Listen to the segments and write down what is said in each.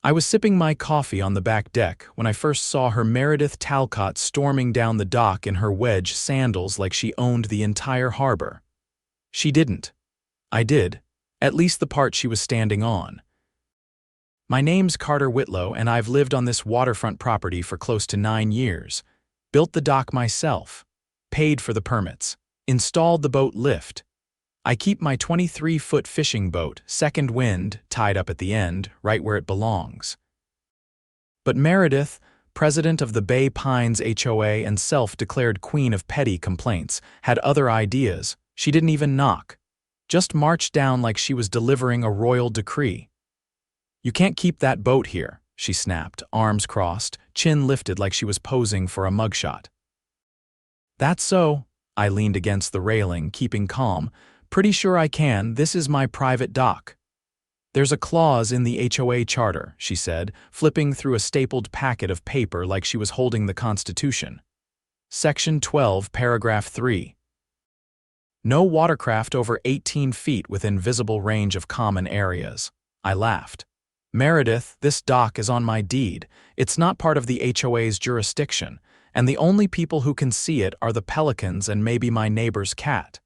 I was sipping my coffee on the back deck when I first saw her Meredith Talcott storming down the dock in her wedge sandals like she owned the entire harbor. She didn't. I did, at least the part she was standing on. My name's Carter Whitlow, and I've lived on this waterfront property for close to 9 years. Built the dock myself, paid for the permits, installed the boat lift. I keep my 23-foot fishing boat, Second Wind, tied up at the end, right where it belongs. But Meredith, president of the Bay Pines HOA and self-declared queen of petty complaints, had other ideas. She didn't even knock. Just marched down like she was delivering a royal decree. "You can't keep that boat here," she snapped, arms crossed, chin lifted like she was posing for a mugshot. "That's so." I leaned against the railing, keeping calm. "Pretty sure I can. This is my private dock." "There's a clause in the HOA charter," she said, flipping through a stapled packet of paper like she was holding the Constitution. Section 12, paragraph 3. "No watercraft over 18 feet within visible range of common areas." I laughed. "Meredith, this dock is on my deed. It's not part of the HOA's jurisdiction, and the only people who can see it are the pelicans and maybe my neighbor's cat."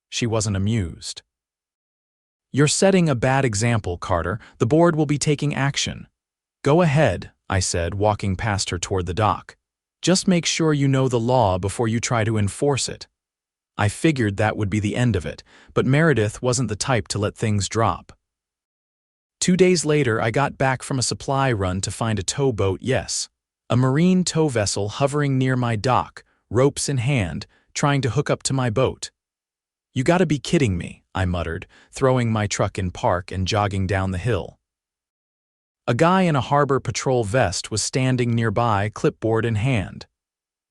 She wasn't amused. "You're setting a bad example, Carter. The board will be taking action." "Go ahead," I said, walking past her toward the dock. "Just make sure you know the law before you try to enforce it." I figured that would be the end of it, but Meredith wasn't the type to let things drop. 2 days later, I got back from a supply run to find a towboat, yes. A marine tow vessel hovering near my dock, ropes in hand, trying to hook up to my boat. "You gotta be kidding me," I muttered, throwing my truck in park and jogging down the hill. A guy in a harbor patrol vest was standing nearby, clipboard in hand.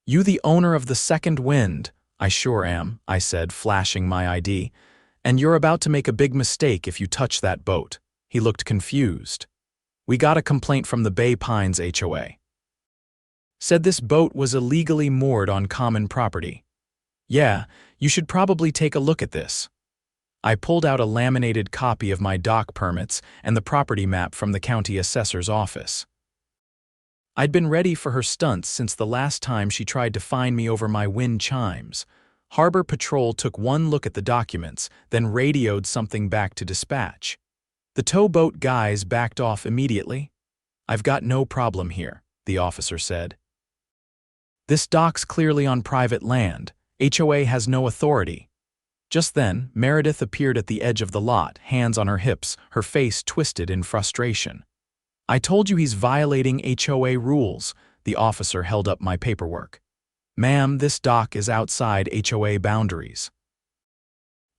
"You the owner of the Second Wind?" "I sure am," I said, flashing my ID. "And you're about to make a big mistake if you touch that boat." He looked confused. "We got a complaint from the Bay Pines HOA. Said this boat was illegally moored on common property." "Yeah, you should probably take a look at this." I pulled out a laminated copy of my dock permits and the property map from the county assessor's office. I'd been ready for her stunts since the last time she tried to find me over my wind chimes. Harbor Patrol took one look at the documents, then radioed something back to dispatch. The towboat guys backed off immediately. "I've got no problem here," the officer said. "This dock's clearly on private land. HOA has no authority." Just then, Meredith appeared at the edge of the lot, hands on her hips, her face twisted in frustration. "I told you he's violating HOA rules." The officer held up my paperwork. "Ma'am, this dock is outside HOA boundaries.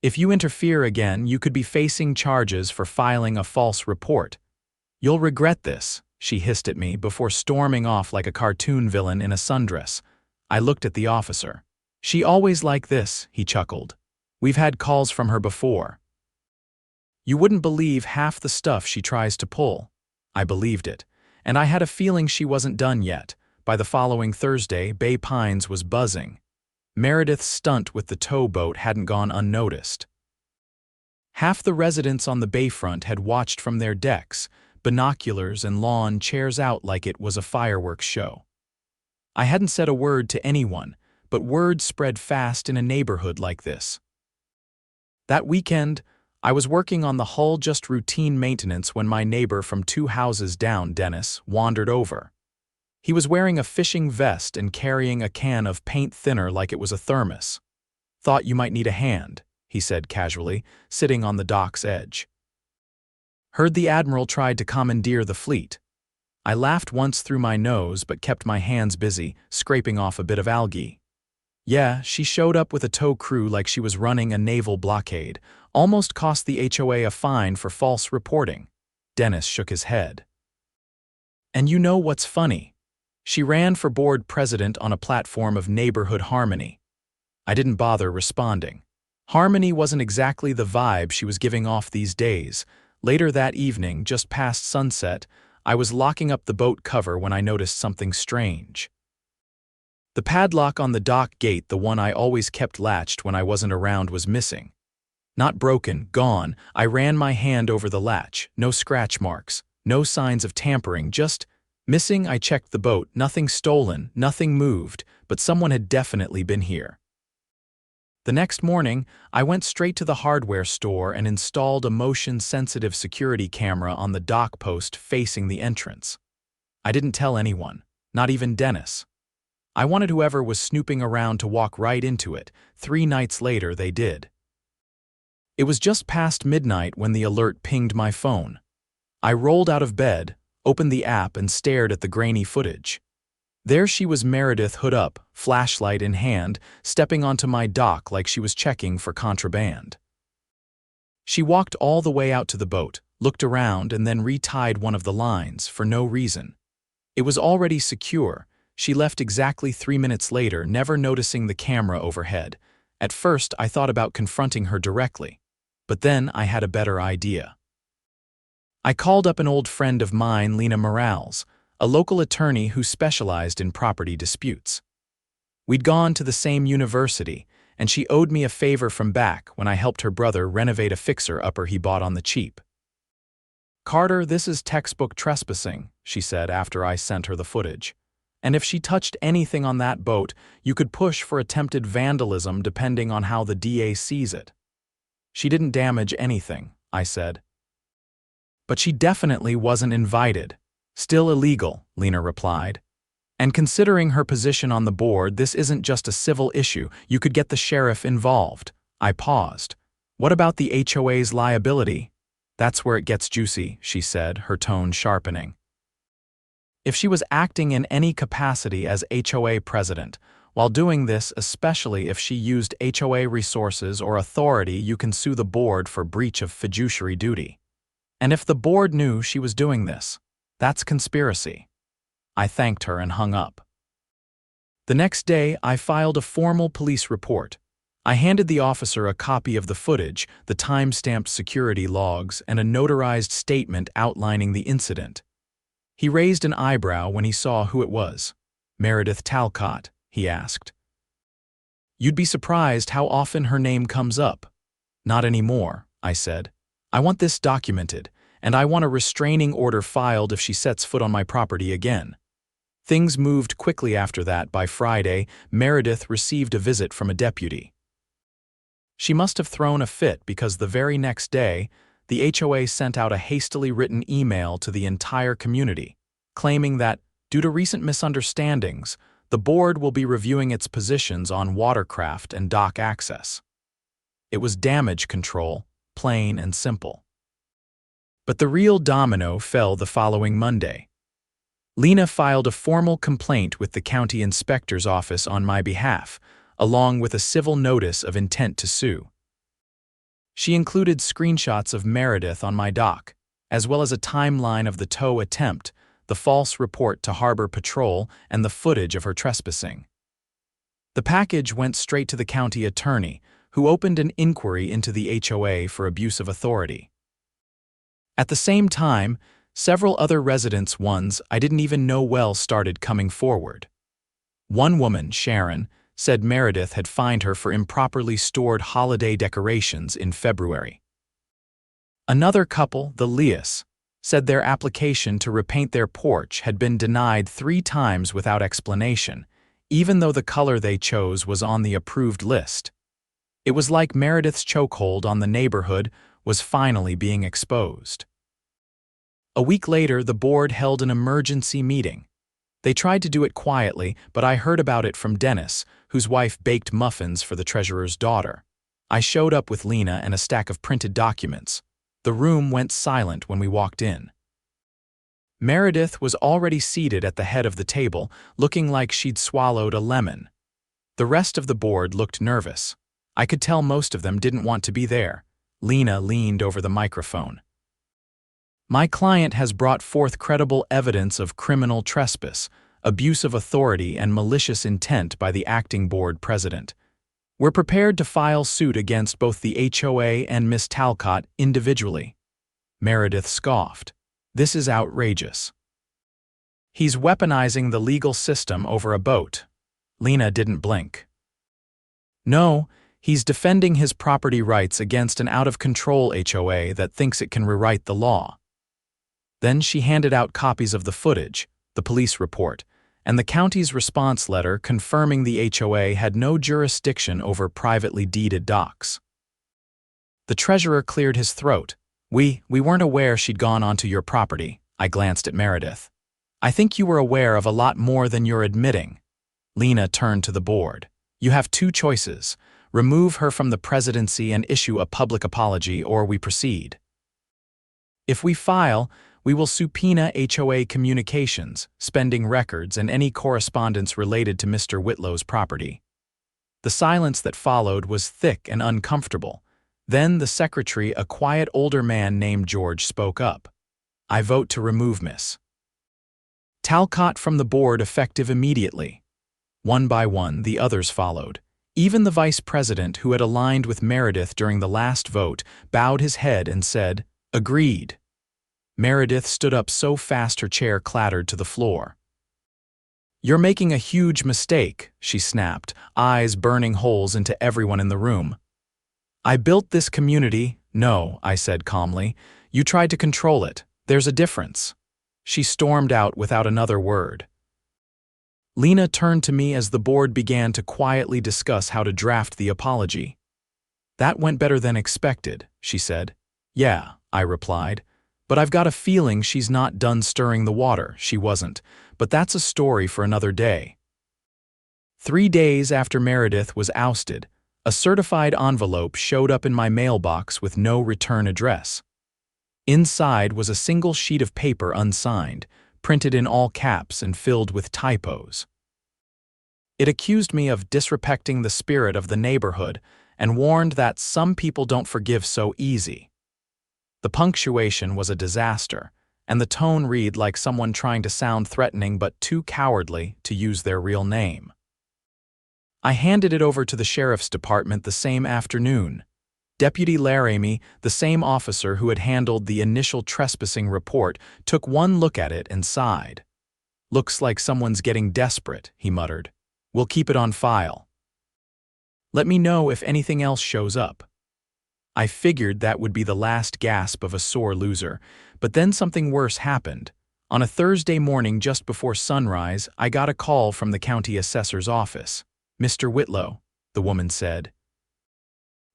If you interfere again, you could be facing charges for filing a false report. You'll regret this," she hissed at me before storming off like a cartoon villain in a sundress. I looked at the officer. "She always like this," he chuckled. "We've had calls from her before. You wouldn't believe half the stuff she tries to pull." I believed it, and I had a feeling she wasn't done yet. By the following Thursday, Bay Pines was buzzing. Meredith's stunt with the towboat hadn't gone unnoticed. Half the residents on the bayfront had watched from their decks, binoculars and lawn chairs out like it was a fireworks show. I hadn't said a word to anyone, but word spread fast in a neighborhood like this. That weekend, I was working on the hull, just routine maintenance, when my neighbor from 2 houses down, Dennis, wandered over. He was wearing a fishing vest and carrying a can of paint thinner like it was a thermos. "Thought you might need a hand," he said casually, sitting on the dock's edge. "Heard the Admiral tried to commandeer the fleet." I laughed once through my nose but kept my hands busy, scraping off a bit of algae. "Yeah, she showed up with a tow crew like she was running a naval blockade. Almost cost the HOA a fine for false reporting." Dennis shook his head. "And you know what's funny? She ran for board president on a platform of neighborhood harmony." I didn't bother responding. Harmony wasn't exactly the vibe she was giving off these days. Later that evening, just past sunset, I was locking up the boat cover when I noticed something strange. The padlock on the dock gate, the one I always kept latched when I wasn't around, was missing. Not broken, gone. I ran my hand over the latch. No scratch marks. No signs of tampering, just missing. I checked the boat, nothing stolen, nothing moved, but someone had definitely been here. The next morning, I went straight to the hardware store and installed a motion-sensitive security camera on the dock post facing the entrance. I didn't tell anyone, not even Dennis. I wanted whoever was snooping around to walk right into it. 3 nights later, they did. It was just past midnight when the alert pinged my phone. I rolled out of bed, opened the app, and stared at the grainy footage. There she was, Meredith, hood up, flashlight in hand, stepping onto my dock like she was checking for contraband. She walked all the way out to the boat, looked around, and then retied one of the lines, for no reason. It was already secure. She left exactly 3 minutes later, never noticing the camera overhead. At first, I thought about confronting her directly, but then I had a better idea. I called up an old friend of mine, Lena Morales, a local attorney who specialized in property disputes. We'd gone to the same university, and she owed me a favor from back when I helped her brother renovate a fixer-upper he bought on the cheap. "Carter, this is textbook trespassing," she said after I sent her the footage. "And if she touched anything on that boat, you could push for attempted vandalism depending on how the DA sees it." "She didn't damage anything," I said. "But she definitely wasn't invited. Still illegal," Lena replied. "And considering her position on the board, this isn't just a civil issue. You could get the sheriff involved." I paused. "What about the HOA's liability?" "That's where it gets juicy," she said, her tone sharpening. "If she was acting in any capacity as HOA president, while doing this, especially if she used HOA resources or authority, you can sue the board for breach of fiduciary duty. And if the board knew she was doing this, that's conspiracy." I thanked her and hung up. The next day, I filed a formal police report. I handed the officer a copy of the footage, the time-stamped security logs, and a notarized statement outlining the incident. He raised an eyebrow when he saw who it was. "Meredith Talcott," he asked. "You'd be surprised how often her name comes up." "Not anymore," I said. "I want this documented, and I want a restraining order filed if she sets foot on my property again." Things moved quickly after that. By Friday, Meredith received a visit from a deputy. She must have thrown a fit because the very next day, the HOA sent out a hastily written email to the entire community, claiming that, due to recent misunderstandings, the board will be reviewing its positions on watercraft and dock access. It was damage control, plain and simple. But the real domino fell the following Monday. Lena filed a formal complaint with the county inspector's office on my behalf, along with a civil notice of intent to sue. She included screenshots of Meredith on my dock, as well as a timeline of the tow attempt, the false report to Harbor Patrol, and the footage of her trespassing. The package went straight to the county attorney, who opened an inquiry into the HOA for abuse of authority. At the same time, several other residents, ones I didn't even know well, started coming forward. One woman, Sharon, said Meredith had fined her for improperly stored holiday decorations in February. Another couple, the Leas, said their application to repaint their porch had been denied 3 times without explanation, even though the color they chose was on the approved list. It was like Meredith's chokehold on the neighborhood was finally being exposed. A week later, the board held an emergency meeting. They tried to do it quietly, but I heard about it from Dennis, whose wife baked muffins for the treasurer's daughter. I showed up with Lena and a stack of printed documents. The room went silent when we walked in. Meredith was already seated at the head of the table, looking like she'd swallowed a lemon. The rest of the board looked nervous. I could tell most of them didn't want to be there. Lena leaned over the microphone. "My client has brought forth credible evidence of criminal trespass, abuse of authority, and malicious intent by the acting board president. We're prepared to file suit against both the HOA and Miss Talcott individually." Meredith scoffed. "This is outrageous. He's weaponizing the legal system over a boat." Lena didn't blink. "No, he's defending his property rights against an out-of-control HOA that thinks it can rewrite the law." Then she handed out copies of the footage, the police report, and the county's response letter confirming the HOA had no jurisdiction over privately deeded docks. The treasurer cleared his throat. We weren't aware she'd gone onto your property. I glanced at Meredith. I think you were aware of a lot more than you're admitting. Lena turned to the board. You have two choices. Remove her from the presidency and issue a public apology, or we proceed. If we file, we will subpoena HOA communications, spending records, and any correspondence related to Mr. Whitlow's property. The silence that followed was thick and uncomfortable. Then the secretary, a quiet older man named George, spoke up. I vote to remove Miss Talcott from the board effective immediately. One by one, the others followed. Even the vice president, who had aligned with Meredith during the last vote, bowed his head and said, Agreed. Meredith stood up so fast her chair clattered to the floor. You're making a huge mistake, she snapped, eyes burning holes into everyone in the room. I built this community. No, I said calmly. You tried to control it. There's a difference. She stormed out without another word. Lena turned to me as the board began to quietly discuss how to draft the apology. That went better than expected, she said. Yeah, I replied. But I've got a feeling she's not done stirring the water. She wasn't. But that's a story for another day. 3 days after Meredith was ousted, a certified envelope showed up in my mailbox with no return address. Inside was a single sheet of paper unsigned, printed in all caps and filled with typos. It accused me of disrespecting the spirit of the neighborhood and warned that some people don't forgive so easy. The punctuation was a disaster, and the tone read like someone trying to sound threatening but too cowardly to use their real name. I handed it over to the sheriff's department the same afternoon. Deputy Laramie, the same officer who had handled the initial trespassing report, took one look at it and sighed. Looks like someone's getting desperate, he muttered. We'll keep it on file. Let me know if anything else shows up. I figured that would be the last gasp of a sore loser, but then something worse happened. On a Thursday morning just before sunrise, I got a call from the county assessor's office. Mr. Whitlow, the woman said.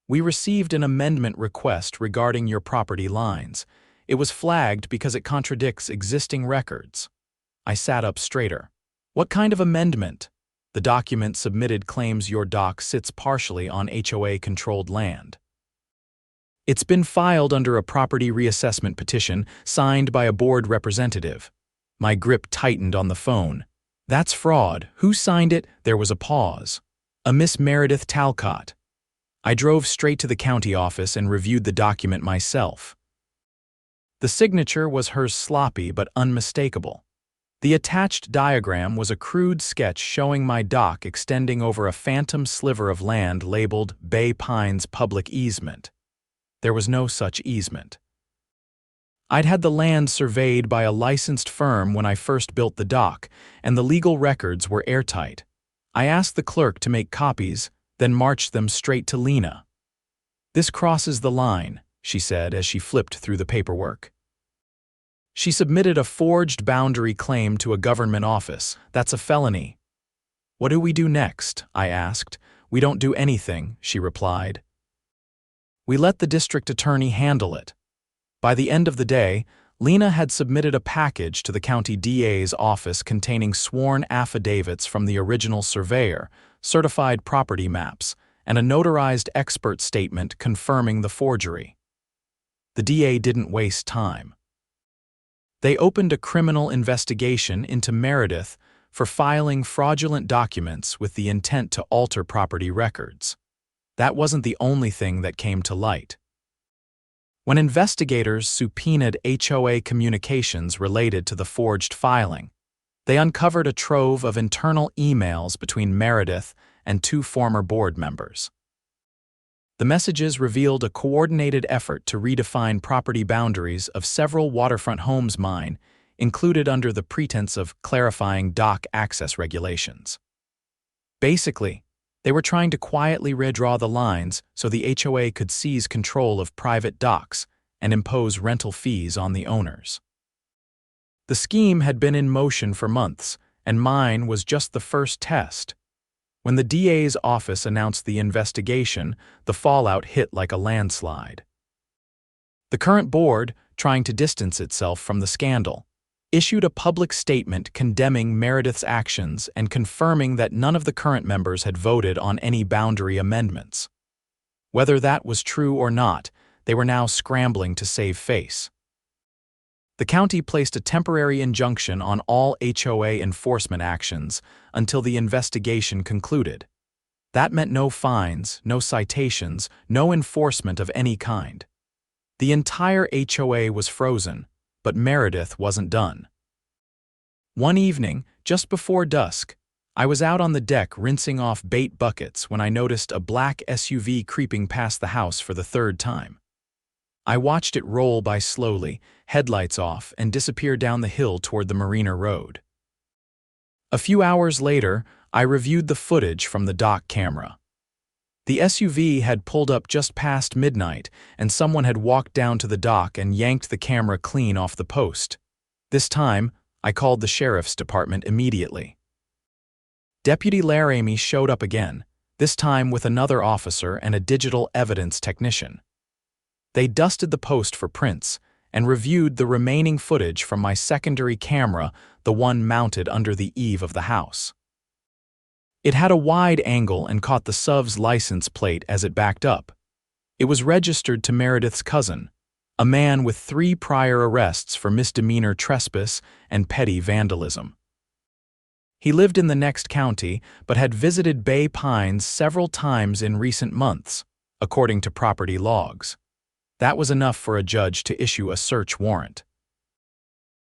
We received an amendment request regarding your property lines. It was flagged because it contradicts existing records. I sat up straighter. What kind of amendment? The document submitted claims your dock sits partially on HOA-controlled land. It's been filed under a property reassessment petition signed by a board representative. My grip tightened on the phone. That's fraud. Who signed it? There was a pause. A Miss Meredith Talcott. I drove straight to the county office and reviewed the document myself. The signature was hers, sloppy but unmistakable. The attached diagram was a crude sketch showing my dock extending over a phantom sliver of land labeled Bay Pines Public Easement. There was no such easement. I'd had the land surveyed by a licensed firm when I first built the dock, and the legal records were airtight. I asked the clerk to make copies, then marched them straight to Lena. This crosses the line, she said as she flipped through the paperwork. She submitted a forged boundary claim to a government office. That's a felony. What do we do next? I asked. We don't do anything, she replied. We let the district attorney handle it. By the end of the day, Lena had submitted a package to the county DA's office containing sworn affidavits from the original surveyor, certified property maps, and a notarized expert statement confirming the forgery. The DA didn't waste time. They opened a criminal investigation into Meredith for filing fraudulent documents with the intent to alter property records. That wasn't the only thing that came to light. When investigators subpoenaed HOA communications related to the forged filing, they uncovered a trove of internal emails between Meredith and 2 former board members. The messages revealed a coordinated effort to redefine property boundaries of several waterfront homes mine, included under the pretense of clarifying dock access regulations. Basically, they were trying to quietly redraw the lines so the HOA could seize control of private docks and impose rental fees on the owners. The scheme had been in motion for months, and mine was just the first test. When the DA's office announced the investigation, the fallout hit like a landslide. The current board, trying to distance itself from the scandal, issued a public statement condemning Meredith's actions and confirming that none of the current members had voted on any boundary amendments. Whether that was true or not, they were now scrambling to save face. The county placed a temporary injunction on all HOA enforcement actions until the investigation concluded. That meant no fines, no citations, no enforcement of any kind. The entire HOA was frozen, but Meredith wasn't done. One evening, just before dusk, I was out on the deck rinsing off bait buckets when I noticed a black SUV creeping past the house for the third time. I watched it roll by slowly, headlights off, and disappear down the hill toward the Marina Road. A few hours later, I reviewed the footage from the dock camera. The SUV had pulled up just past midnight, and someone had walked down to the dock and yanked the camera clean off the post. This time, I called the sheriff's department immediately. Deputy Laramie showed up again, this time with another officer and a digital evidence technician. They dusted the post for prints and reviewed the remaining footage from my secondary camera, the one mounted under the eave of the house. It had a wide angle and caught the SUV's license plate as it backed up. It was registered to Meredith's cousin, a man with 3 prior arrests for misdemeanor trespass and petty vandalism. He lived in the next county but had visited Bay Pines several times in recent months, according to property logs. That was enough for a judge to issue a search warrant.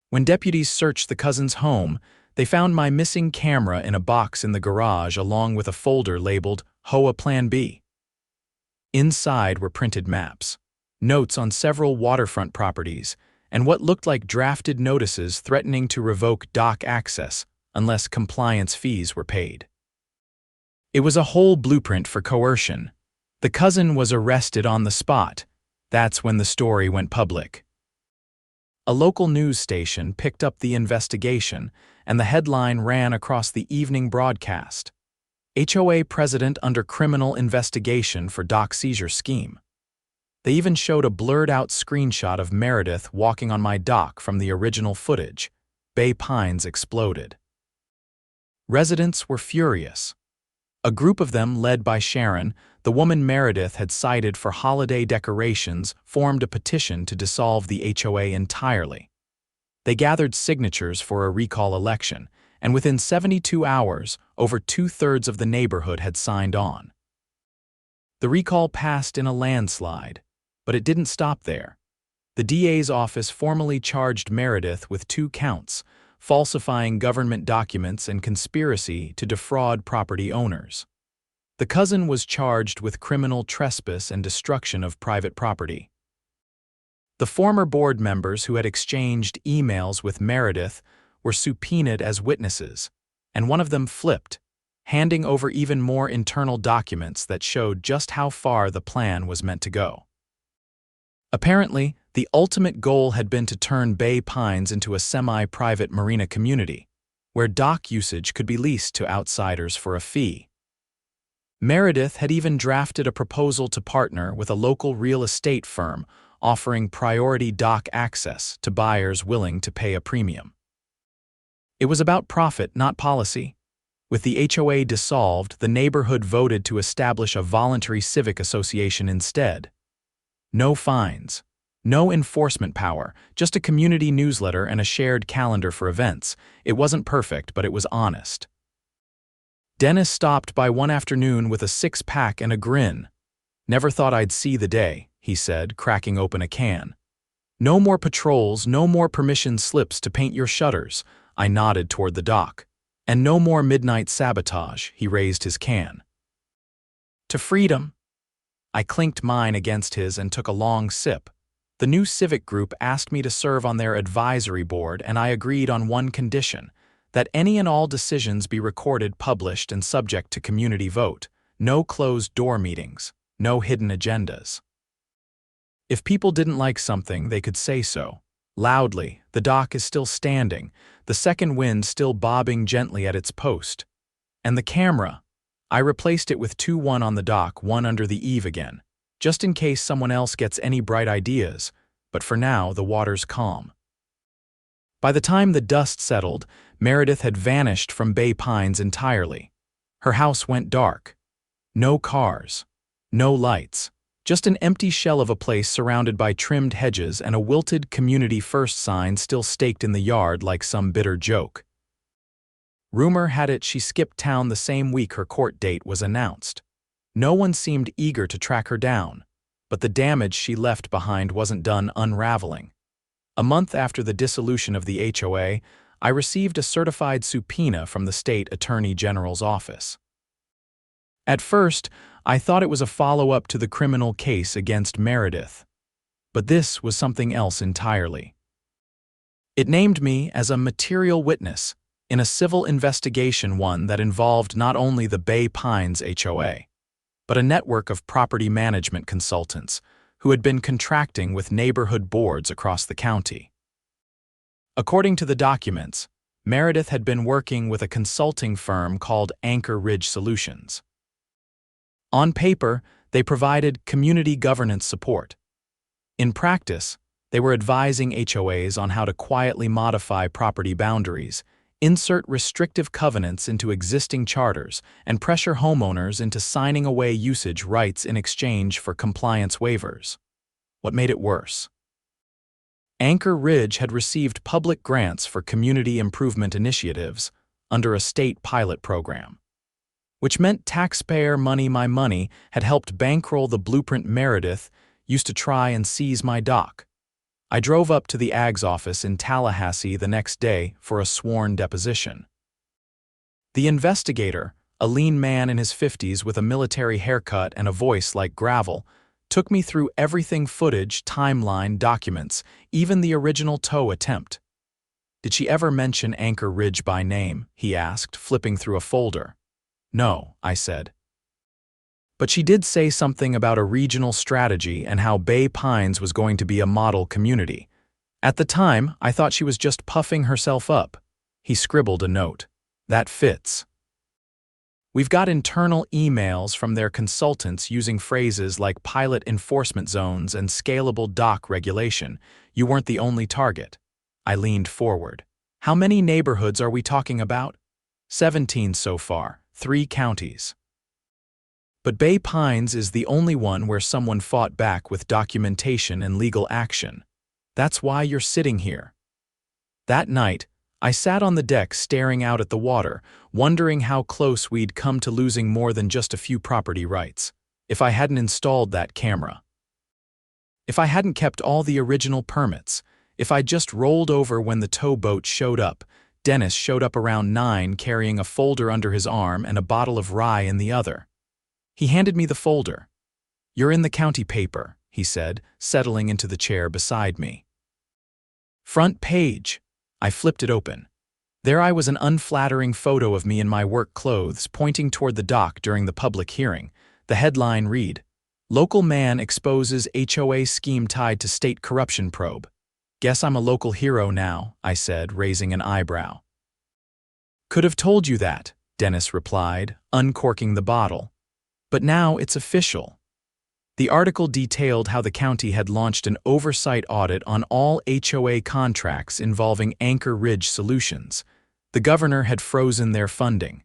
When deputies searched the cousin's home, they found my missing camera in a box in the garage along with a folder labeled HOA Plan B. Inside were printed maps, notes on several waterfront properties, and what looked like drafted notices threatening to revoke dock access unless compliance fees were paid. It was a whole blueprint for coercion. The cousin was arrested on the spot. That's when the story went public. A local news station picked up the investigation, and the headline ran across the evening broadcast: HOA president under criminal investigation for dock seizure scheme. They even showed a blurred-out screenshot of Meredith walking on my dock from the original footage. Bay Pines exploded. Residents were furious. A group of them, led by Sharon, the woman Meredith had cited for holiday decorations, formed a petition to dissolve the HOA entirely. They gathered signatures for a recall election, and within 72 hours, over 2/3 of the neighborhood had signed on. The recall passed in a landslide, but it didn't stop there. The DA's office formally charged Meredith with 2 counts, falsifying government documents and conspiracy to defraud property owners. The cousin was charged with criminal trespass and destruction of private property. The former board members who had exchanged emails with Meredith were subpoenaed as witnesses, and one of them flipped, handing over even more internal documents that showed just how far the plan was meant to go. Apparently, the ultimate goal had been to turn Bay Pines into a semi-private marina community, where dock usage could be leased to outsiders for a fee. Meredith had even drafted a proposal to partner with a local real estate firm offering priority dock access to buyers willing to pay a premium. It was about profit, not policy. With the HOA dissolved, the neighborhood voted to establish a voluntary civic association instead. No fines, no enforcement power, just a community newsletter and a shared calendar for events. It wasn't perfect, but it was honest. Dennis stopped by one afternoon with a 6-pack and a grin. "Never thought I'd see the day," he said, cracking open a can. "No more patrols, no more permission slips to paint your shutters," I nodded toward the dock. "And no more midnight sabotage," he raised his can. "To freedom." I clinked mine against his and took a long sip. The new civic group asked me to serve on their advisory board, and I agreed on one condition: that any and all decisions be recorded, published, and subject to community vote. No closed-door meetings, no hidden agendas. If people didn't like something, they could say so. Loudly, the dock is still standing, the second wind still bobbing gently at its post. And the camera. I replaced it with 2-1 on the dock, one under the eave again, just in case someone else gets any bright ideas, but for now the water's calm. By the time the dust settled, Meredith had vanished from Bay Pines entirely. Her house went dark. No cars. No lights. Just an empty shell of a place surrounded by trimmed hedges and a wilted Community First sign still staked in the yard like some bitter joke. Rumor had it she skipped town the same week her court date was announced. No one seemed eager to track her down, but the damage she left behind wasn't done unraveling. A month after the dissolution of the HOA, I received a certified subpoena from the state attorney general's office. At first, I thought it was a follow-up to the criminal case against Meredith. But this was something else entirely. It named me as a material witness in a civil investigation, one that involved not only the Bay Pines HOA, but a network of property management consultants who had been contracting with neighborhood boards across the county. According to the documents, Meredith had been working with a consulting firm called Anchor Ridge Solutions. On paper, they provided community governance support. In practice, they were advising HOAs on how to quietly modify property boundaries, insert restrictive covenants into existing charters, and pressure homeowners into signing away usage rights in exchange for compliance waivers. What made it worse? Anchor Ridge had received public grants for community improvement initiatives under a state pilot program, which meant taxpayer money, my money, had helped bankroll the blueprint Meredith used to try and seize my dock. I drove up to the AG's office in Tallahassee the next day for a sworn deposition. The investigator, a lean man in his 50s with a military haircut and a voice like gravel, took me through everything: footage, timeline, documents, even the original tow attempt. "Did she ever mention Anchor Ridge by name?" he asked, flipping through a folder. "No," I said. "But she did say something about a regional strategy and how Bay Pines was going to be a model community. At the time, I thought she was just puffing herself up." He scribbled a note. "That fits. We've got internal emails from their consultants using phrases like pilot enforcement zones and scalable dock regulation. You weren't the only target." I leaned forward. "How many neighborhoods are we talking about?" 17 so far, 3 counties. But Bay Pines is the only one where someone fought back with documentation and legal action. That's why you're sitting here." That night, I sat on the deck staring out at the water, wondering how close we'd come to losing more than just a few property rights, if I hadn't installed that camera. If I hadn't kept all the original permits, if I'd just rolled over when the towboat showed up. Dennis showed up around 9 carrying a folder under his arm and a bottle of rye in the other. He handed me the folder. "You're in the county paper," he said, settling into the chair beside me. "Front page." I flipped it open. There I was, an unflattering photo of me in my work clothes pointing toward the dock during the public hearing. The headline read, "Local man exposes HOA scheme tied to state corruption probe." "Guess I'm a local hero now," I said, raising an eyebrow. "Could have told you that," Dennis replied, uncorking the bottle. "But now it's official." The article detailed how the county had launched an oversight audit on all HOA contracts involving Anchor Ridge Solutions. The governor had frozen their funding.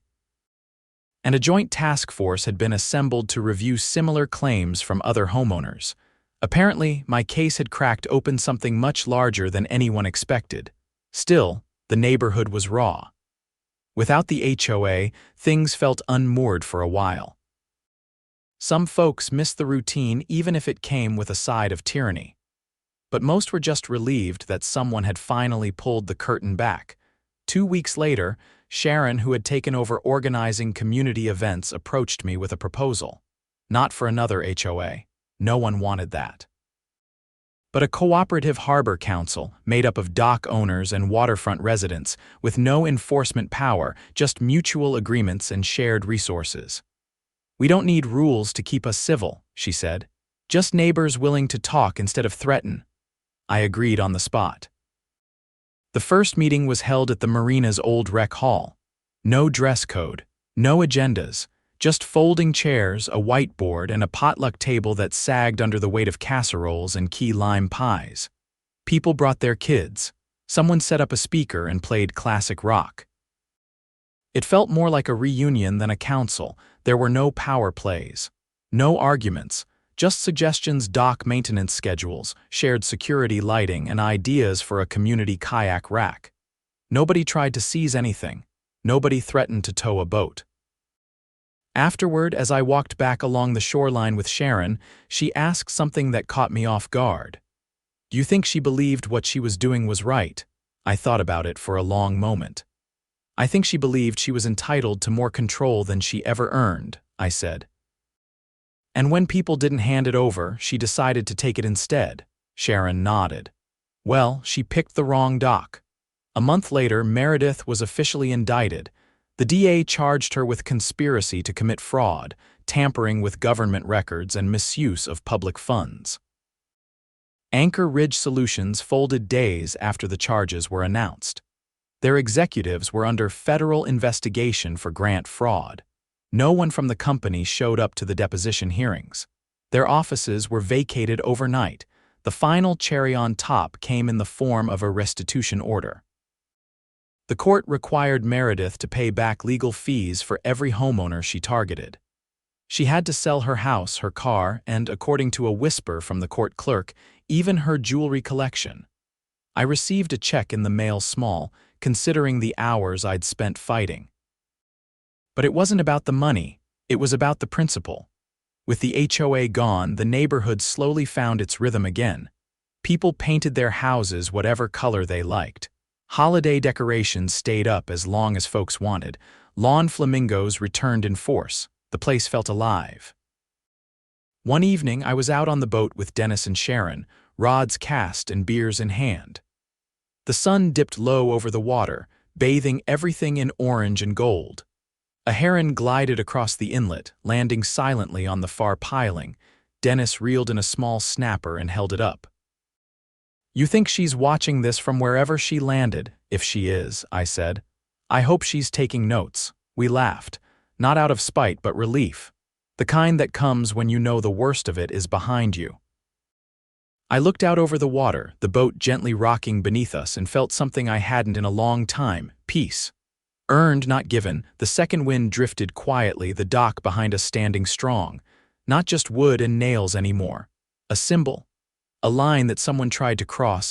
And a joint task force had been assembled to review similar claims from other homeowners. Apparently, my case had cracked open something much larger than anyone expected. Still, the neighborhood was raw. Without the HOA, things felt unmoored for a while. Some folks missed the routine even if it came with a side of tyranny. But most were just relieved that someone had finally pulled the curtain back. 2 weeks later, Sharon, who had taken over organizing community events, approached me with a proposal. Not for another HOA. No one wanted that. But a cooperative harbor council made up of dock owners and waterfront residents with no enforcement power, just mutual agreements and shared resources. "We don't need rules to keep us civil," she said. "Just neighbors willing to talk instead of threaten." I agreed on the spot. The first meeting was held at the marina's old rec hall. No dress code, no agendas, just folding chairs, a whiteboard, and a potluck table that sagged under the weight of casseroles and key lime pies. People brought their kids. Someone set up a speaker and played classic rock. It felt more like a reunion than a council. There were no power plays, no arguments, just suggestions, dock maintenance schedules, shared security lighting, and ideas for a community kayak rack. Nobody tried to seize anything. Nobody threatened to tow a boat. Afterward, as I walked back along the shoreline with Sharon, she asked something that caught me off guard. "Do you think she believed what she was doing was right?" I thought about it for a long moment. "I think she believed she was entitled to more control than she ever earned," I said. "And when people didn't hand it over, she decided to take it instead." Sharon nodded. "Well, she picked the wrong dock." A month later, Meredith was officially indicted. The DA charged her with conspiracy to commit fraud, tampering with government records, and misuse of public funds. Anchor Ridge Solutions folded days after the charges were announced. Their executives were under federal investigation for grant fraud. No one from the company showed up to the deposition hearings. Their offices were vacated overnight. The final cherry on top came in the form of a restitution order. The court required Meredith to pay back legal fees for every homeowner she targeted. She had to sell her house, her car, and, according to a whisper from the court clerk, even her jewelry collection. I received a check in the mail, small, considering the hours I'd spent fighting. But it wasn't about the money, it was about the principle. With the HOA gone, the neighborhood slowly found its rhythm again. People painted their houses whatever color they liked. Holiday decorations stayed up as long as folks wanted. Lawn flamingos returned in force. The place felt alive. One evening, I was out on the boat with Dennis and Sharon, rods cast and beers in hand. The sun dipped low over the water, bathing everything in orange and gold. A heron glided across the inlet, landing silently on the far piling. Dennis reeled in a small snapper and held it up. "You think she's watching this from wherever she landed? If she is," I said. "I hope she's taking notes." We laughed, not out of spite but relief, the kind that comes when you know the worst of it is behind you. I looked out over the water, the boat gently rocking beneath us, and felt something I hadn't in a long time: peace. Earned, not given. The second wind drifted quietly, the dock behind us standing strong. Not just wood and nails anymore. A symbol. A line that someone tried to cross